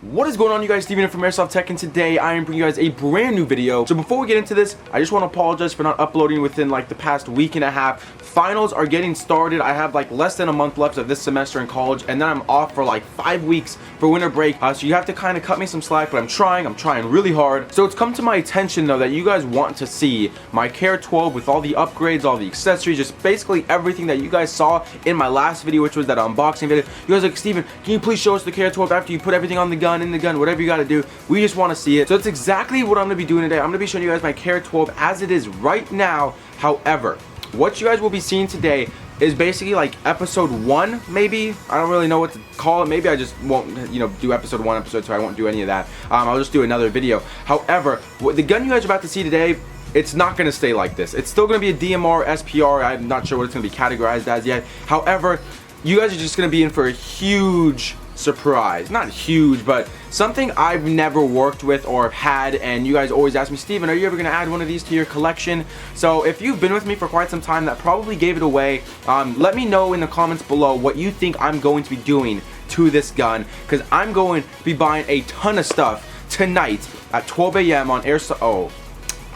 What is going on, you guys? Steven from Airsoft Tech, and today I am bringing you guys a brand new video. So before we get into this, I just want to apologize for not uploading within like the past week and a half. Finals are getting started. I have like less than a month left of this semester in college, and then I'm off for like 5 weeks for winter break. So you have to kind of cut me some slack, but I'm trying really hard. So it's come to my attention though that you guys want to see my KR12 with all the upgrades, all the accessories, just basically everything that you guys saw in my last video, which was that unboxing video. You guys are like, Steven, can you please show us the KR12 after you put everything on the gun, in the gun, whatever you got to do. We just want to see it. So that's exactly what I'm going to be doing today. I'm going to be showing you guys my KR12 as it is right now. However, what you guys will be seeing today is basically like episode 1, maybe. I don't really know what to call it. Maybe I just won't, do episode 1, episode 2. I won't do any of that. I'll just do another video. However, the gun you guys are about to see today, it's not going to stay like this. It's still going to be a DMR, SPR. I'm not sure what it's going to be categorized as yet. However, you guys are just going to be in for a huge surprise. Not huge, but something I've never worked with or had, and you guys always ask me, Steven, are you ever going to add one of these to your collection? So if you've been with me for quite some time, that probably gave it away. Let me know in the comments below what you think I'm going to be doing to this gun, because I'm going to be buying a ton of stuff tonight at 12 a.m. on Airsoft.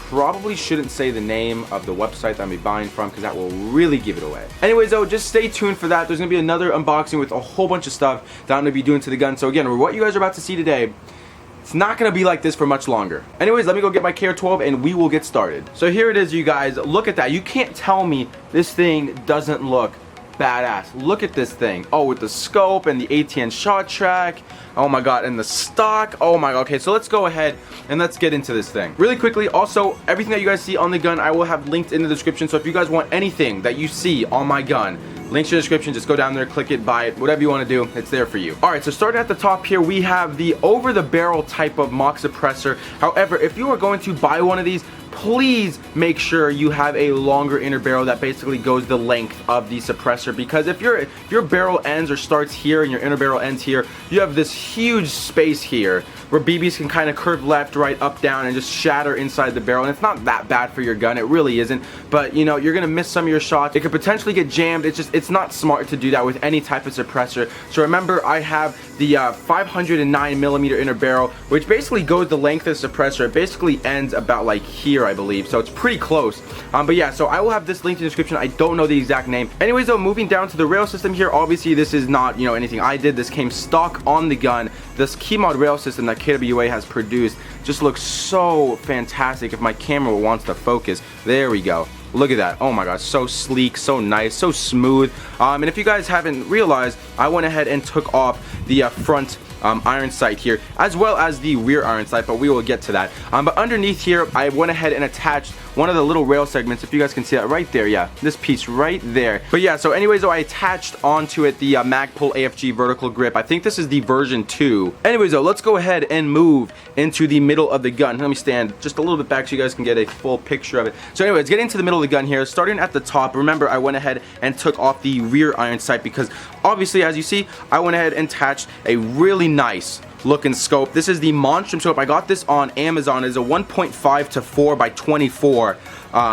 Probably shouldn't say the name of the website that I'm buying from, because that will really give it away. Anyways though, just stay tuned for that. There's going to be another unboxing with a whole bunch of stuff that I'm going to be doing to the gun. So again, what you guys are about to see today, it's not going to be like this for much longer. Anyways, let me go get my KR12 and we will get started. So here it is, you guys. Look at that. You can't tell me this thing doesn't look badass. Look at this thing. Oh, with the scope and the ATN shot track. Oh my god, and the stock. Oh my god. Okay, so let's go ahead and let's get into this thing really quickly. Also, everything that you guys see on the gun I will have linked in the description, so if you guys want anything that you see on my gun, links in the description. Just go down there, click it, buy it, whatever you want to do, it's there for you. Alright, so starting at the top here, we have the over the barrel type of mock suppressor. However, if you are going to buy one of these, please make sure you have a longer inner barrel that basically goes the length of the suppressor, because if your barrel ends or starts here and your inner barrel ends here, you have this huge space here where BBs can kind of curve left, right, up, down, and just shatter inside the barrel. And it's not that bad for your gun, it really isn't, but you're gonna miss some of your shots. It could potentially get jammed. It's not smart to do that with any type of suppressor. So remember, I have the 509mm inner barrel, which basically goes the length of the suppressor. It basically ends about like here, I believe, so it's pretty close. But yeah, so I will have this linked in the description. I don't know the exact name. Anyways though, moving down to the rail system here, obviously this is not anything I did. This came stock on the gun. This key mod rail system that KWA has produced just looks so fantastic. If my camera wants to focus, there we go. Look at that. Oh my gosh, so sleek, so nice, so smooth. And if you guys haven't realized, I went ahead and took off the front iron sight here, as well as the rear iron sight, but we will get to that. But underneath here, I went ahead and attached one of the little rail segments. If you guys can see that right there, yeah, this piece right there. But yeah, so anyways though, I attached onto it the Magpul AFG vertical grip. I think this is the version 2. Anyways though, let's go ahead and move into the middle of the gun. Let me stand just a little bit back so you guys can get a full picture of it. So anyways, getting to the middle of the gun here, starting at the top. Remember, I went ahead and took off the rear iron sight because obviously, as you see, I went ahead and attached a really nice looking scope. This is the Monstrum scope. I got this on Amazon. It's a 1.5 to 4 by 24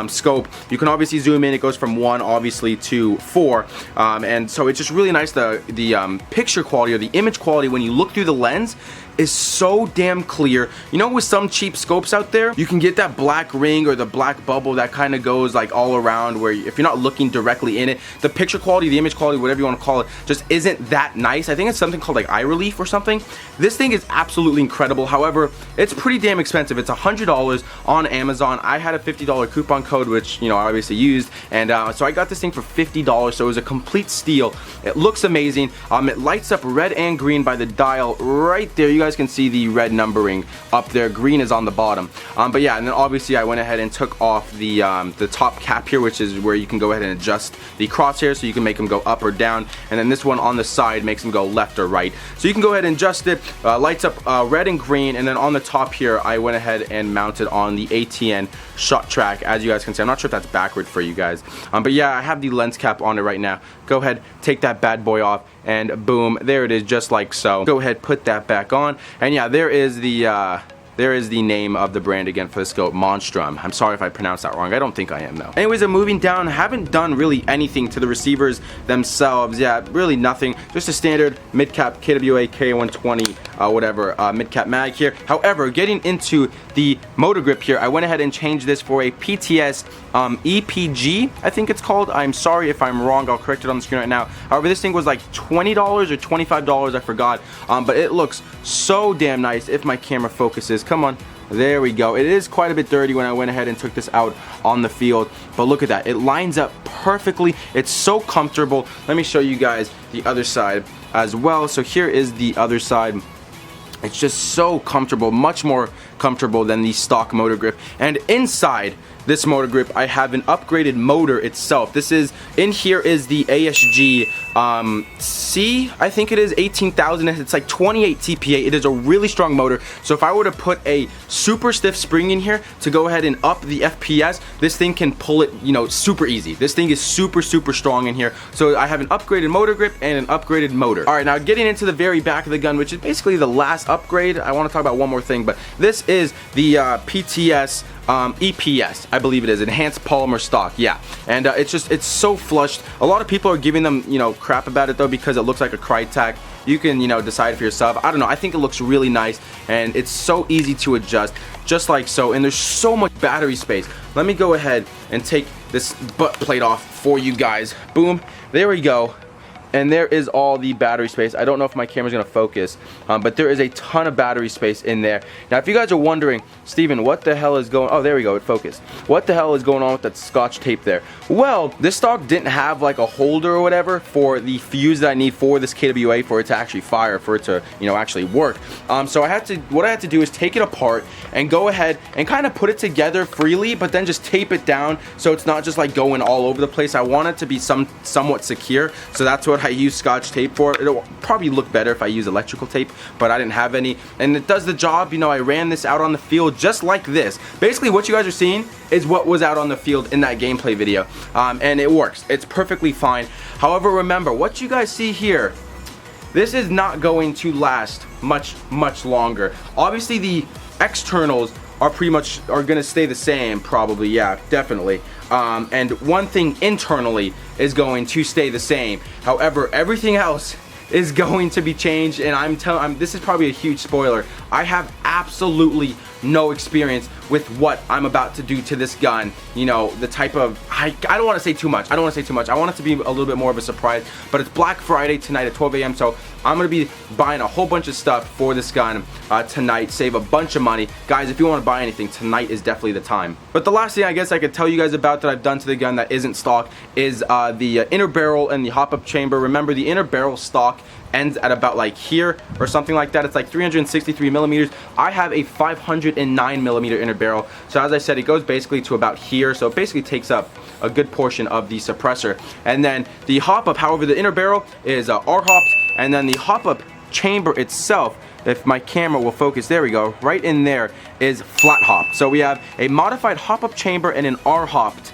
scope. You can obviously zoom in. It goes from 1 obviously to 4, and so it's just really nice. The picture quality or the image quality when you look through the lens is so damn clear. With some cheap scopes out there, you can get that black ring or the black bubble that kind of goes like all around, where if you're not looking directly in it, the picture quality, the image quality, whatever you want to call it, just isn't that nice. I think it's something called like eye relief or something. This thing is absolutely incredible. However, it's pretty damn expensive. It's $100 on Amazon. I had a $50 coupon code, which I obviously used, and so I got this thing for $50. So it was a complete steal. It looks amazing. It lights up red and green by the dial right there. You guys can see the red numbering up there. Green is on the bottom. But yeah, and then obviously I went ahead and took off the top cap here, which is where you can go ahead and adjust the crosshairs, so you can make them go up or down. And then this one on the side makes them go left or right. So you can go ahead and adjust it. Lights up red and green. And then on the top here, I went ahead and mounted on the ATN shot track, as you guys can see. I'm not sure if that's backward for you guys. But yeah, I have the lens cap on it right now. Go ahead, take that bad boy off, and boom, there it is, just like so. Go ahead, put that back on, and yeah, there is the name of the brand again for the scope, Monstrum. I'm sorry if I pronounced that wrong. I don't think I am though. Anyways, I'm moving down. Haven't done really anything to the receivers themselves. Yeah, really nothing. Just a standard mid-cap KWA KR12 whatever mid-cap mag here. However, getting into the motor grip here, I went ahead and changed this for a PTS EPG, I think it's called. I'm sorry if I'm wrong, I'll correct it on the screen right now. However, this thing was like $20 or $25, I forgot, but it looks so damn nice. If my camera focuses, come on. There we go. It is quite a bit dirty when I went ahead and took this out on the field, but look at that. It lines up perfectly. It's so comfortable. Let me show you guys the other side as well. So here is the other side. It's just so comfortable, much more comfortable than the stock motor grip. And inside this motor grip, I have an upgraded motor itself. This is, in here is the ASG C, I think it is 18,000. It's like 28 TPA. It is a really strong motor. So if I were to put a super stiff spring in here to go ahead and up the FPS, this thing can pull it, you know, super easy. This thing is super strong in here. So I have an upgraded motor grip and an upgraded motor. All right, now getting into the very back of the gun, which is basically the last upgrade. I want to talk about one more thing, but this is the PTS EPS, I believe it is, enhanced polymer stock. Yeah, and it's so flushed. A lot of people are giving them, you know, crap about it though, because it looks like a Crytek. You can, you know, decide for yourself. I don't know, I think it looks really nice, and it's so easy to adjust, just like so. And there's so much battery space. Let me go ahead and take this butt plate off for you guys. Boom, there we go. And there is all the battery space. I don't know if my camera's gonna focus, but there is a ton of battery space in there. Now, if you guys are wondering, Steven, what the hell is going on? Oh, there we go, it focused. What the hell is going on with that Scotch tape there? Well, this stock didn't have like a holder or whatever for the fuse that I need for this KWA for it to actually fire, for it to, you know, actually work. So what I had to do is take it apart and go ahead and kind of put it together freely, but then just tape it down so it's not just like going all over the place. I want it to be somewhat secure, so that's what I use Scotch tape for. It'll probably look better if I use electrical tape, but I didn't have any, and it does the job. You know, I ran this out on the field just like this. Basically, what you guys are seeing is what was out on the field in that gameplay video, and it works. It's perfectly fine. However, remember, what you guys see here, this is not going to last much longer. Obviously, the externals are gonna stay the same, probably. Yeah, definitely. And one thing internally is going to stay the same. However, everything else is going to be changed, and this is probably a huge spoiler. I have absolutely no experience with what I'm about to do to this gun. You know, the type of, I don't want to say too much. I want it to be a little bit more of a surprise, but it's Black Friday tonight at 12 a.m. So I'm going to be buying a whole bunch of stuff for this gun tonight, save a bunch of money. Guys, if you want to buy anything, tonight is definitely the time. But the last thing I guess I could tell you guys about that I've done to the gun that isn't stock is the inner barrel and the hop-up chamber. Remember, the inner barrel stock ends at about like here or something like that. It's like 363 millimeters. I have a 509 millimeter inner barrel. So as I said, it goes basically to about here. So it basically takes up a good portion of the suppressor. And then the hop-up, however, the inner barrel is R-hopped, and then the hop-up chamber itself, if my camera will focus, there we go, right in there is flat hop. So we have a modified hop-up chamber and an R-hopped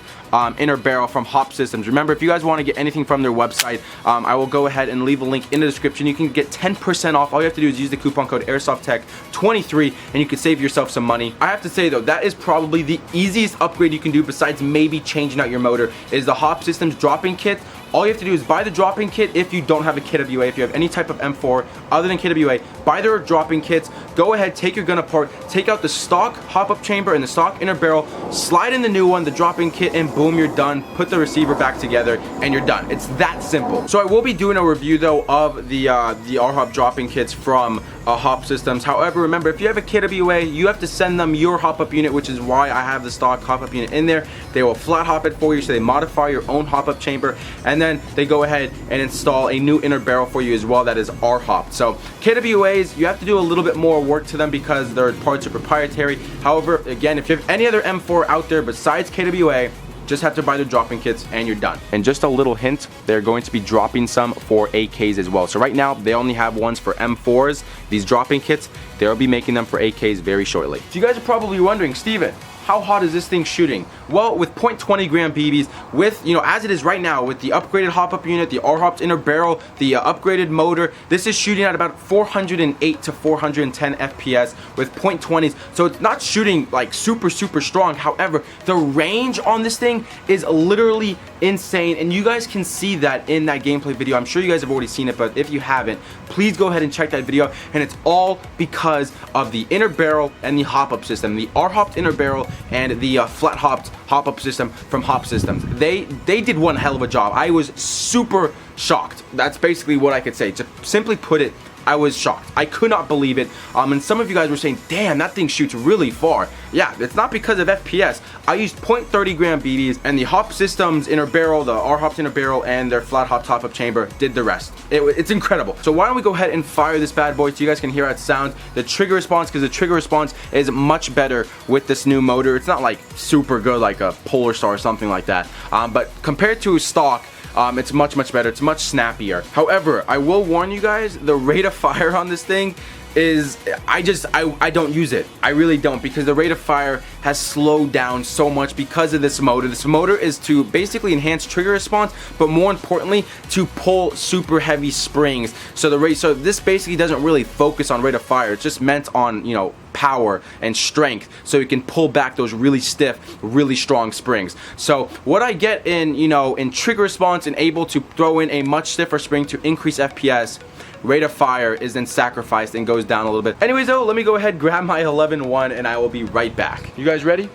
inner barrel from Hop Systems. Remember, if you guys want to get anything from their website, I will go ahead and leave a link in the description. You can get 10% off. All you have to do is use the coupon code AirsoftTech23 and you can save yourself some money. I have to say though, that is probably the easiest upgrade you can do besides maybe changing out your motor, is the Hop Systems drop-in kit. All you have to do is buy the drop-in kit if you don't have a KWA. If you have any type of M4 other than KWA, buy their drop-in kits. Go ahead, take your gun apart, take out the stock hop-up chamber and the stock inner barrel, slide in the new one, the drop-in kit, and boom, you're done. Put the receiver back together and you're done. It's that simple. So I will be doing a review though of the R-Hop drop-in kits from Hop Systems. However, remember, if you have a KWA, you have to send them your hop-up unit, which is why I have the stock hop-up unit in there. They will flat hop it for you, so they modify your own hop-up chamber, and then they go ahead and install a new inner barrel for you as well that is R-hopped. So KWAs, you have to do a little bit more work to them because their parts are proprietary. However, again, if you have any other M4 out there besides KWA, just have to buy the drop-in kits and you're done. And just a little hint, they're going to be dropping some for AKs as well. So right now, they only have ones for M4s. These drop-in kits, they'll be making them for AKs very shortly. So you guys are probably wondering, Steven, how hot is this thing shooting? Well, with 0.20 gram BBs, with, you know, as it is right now, with the upgraded hop-up unit, the R-Hopped inner barrel, the upgraded motor, this is shooting at about 408 to 410 FPS with 0.20s. So it's not shooting like super strong. However, the range on this thing is literally insane, and you guys can see that in that gameplay video. I'm sure you guys have already seen it, but if you haven't, please go ahead and check that video. And it's all because of the inner barrel and the hop-up system, the R-Hopped inner barrel and the flat hopped hop-up system from Hop Systems. They did one hell of a job. I was super shocked. That's basically what I could say. To simply put it, I was shocked. I could not believe it. And some of you guys were saying, damn, that thing shoots really far. Yeah, it's not because of FPS. I used 0.30 gram BBs, and the Hop Systems inner barrel, the R-Hopped inner barrel, and their flat hop top-up chamber did the rest. It's incredible. So why don't we go ahead and fire this bad boy so you guys can hear how it sounds. The trigger response, because the trigger response is much better with this new motor. It's not like super good like a Polar Star or something like that. But compared to stock, it's much better. It's much snappier. However, I will warn you guys, the rate of fire on this thing is, I don't use it. I really don't, because the rate of fire has slowed down so much because of this motor. This motor is to basically enhance trigger response, but more importantly, to pull super heavy springs. So this basically doesn't really focus on rate of fire. It's just meant on, you know, power and strength, so you can pull back those really stiff, really strong springs. So what I get in, you know, in trigger response and able to throw in a much stiffer spring to increase FPS, rate of fire is then sacrificed and goes down a little bit. Anyways though, let me go ahead, grab my 11-1, and I will be right back. You guys ready?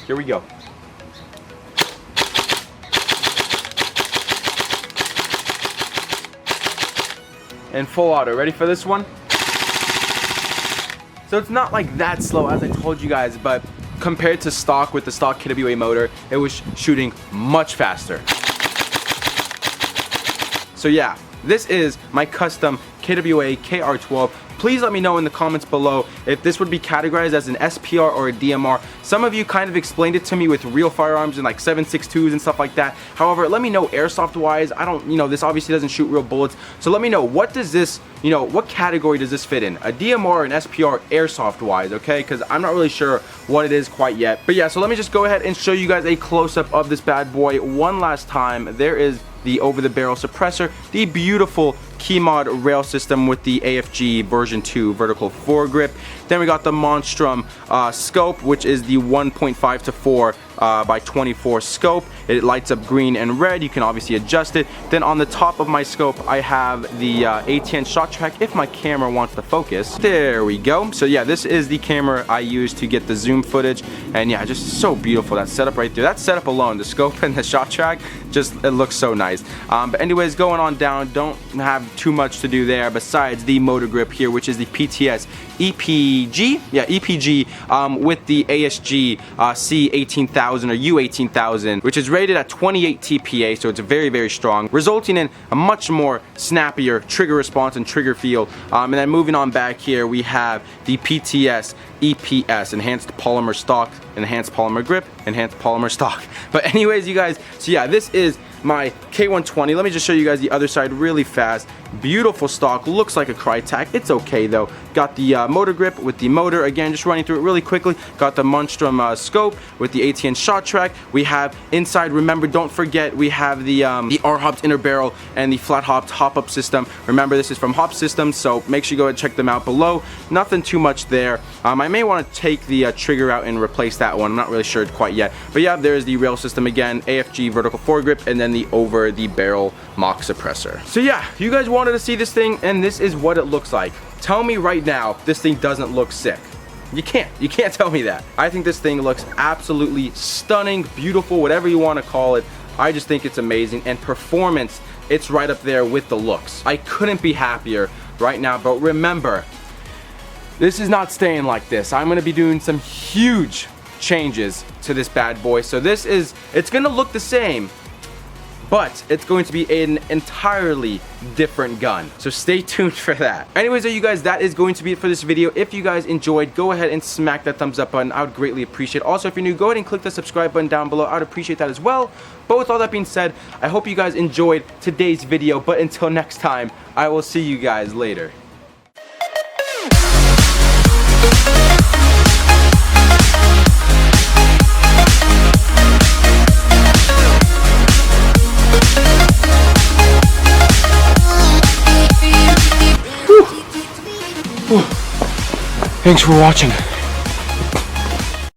Here we go. And full auto. Ready for this one? So it's not like that slow, as I told you guys, but compared to stock, with the stock KWA motor, it was shooting much faster. So yeah, this is my custom KWA KR12. Please let me know in the comments below if this would be categorized as an SPR or a DMR. Some of you kind of explained it to me with real firearms and like 7.62s and stuff like that. However, let me know airsoft wise. I don't, you know, this obviously doesn't shoot real bullets. So let me know, what does this, you know, what category does this fit in? A DMR or an SPR airsoft wise, okay? Because I'm not really sure what it is quite yet. But yeah, so let me just go ahead and show you guys a close-up of this bad boy one last time. There is the over-the-barrel suppressor, the beautiful key mod rail system with the AFG version 2 vertical foregrip. Then we got the Monstrum scope, which is the 1.5 to 4 by 24 scope. It lights up green and red. You can obviously adjust it. Then on the top of my scope, I have the ATN shot track, if my camera wants to focus. There we go. So yeah, this is the camera I use to get the zoom footage, and yeah, just so beautiful, that setup right there. That setup alone, the scope and the shot track, just, it looks so nice. But anyways, going on down, don't have too much to do there besides the motor grip here, which is the PTS EPG, yeah, EPG, with the ASG C18000 or U18000, which is rated at 28 TPA, so it's very strong, resulting in a much more snappier trigger response and trigger feel. And then moving on back here, we have the PTS EPS, enhanced polymer stock, enhanced polymer grip, enhanced polymer stock. But anyways, you guys, so yeah, this is my K120. Let me just show you guys the other side really fast. Beautiful stock, looks like a Crytac. It's okay though. Got the motor grip with the motor, again, just running through it really quickly. Got the Monstrum scope with the ATN shot track. We have inside, remember, don't forget, we have the R-Hopped inner barrel and the flat hopped hop-up system. Remember, this is from Hop Systems, so make sure you go and check them out below. Nothing too much there. I may want to take the trigger out and replace that one. I'm not really sure quite yet. But yeah, there's the rail system again, AFG vertical foregrip, and then the over the barrel mock suppressor. So yeah, you guys wanted to see this thing, and this is what it looks like. Tell me right now this thing doesn't look sick. You can't tell me that. I think this thing looks absolutely stunning, beautiful, whatever you want to call it. I just think it's amazing, and performance, it's right up there with the looks. I couldn't be happier right now. But remember, this is not staying like this. I'm going to be doing some huge changes to this bad boy. So it's going to look the same, but it's going to be an entirely different gun. So stay tuned for that. Anyways, you guys, that is going to be it for this video. If you guys enjoyed, go ahead and smack that thumbs up button. I would greatly appreciate it. Also, if you're new, go ahead and click the subscribe button down below. I would appreciate that as well. But with all that being said, I hope you guys enjoyed today's video. But until next time, I will see you guys later. Thanks for watching.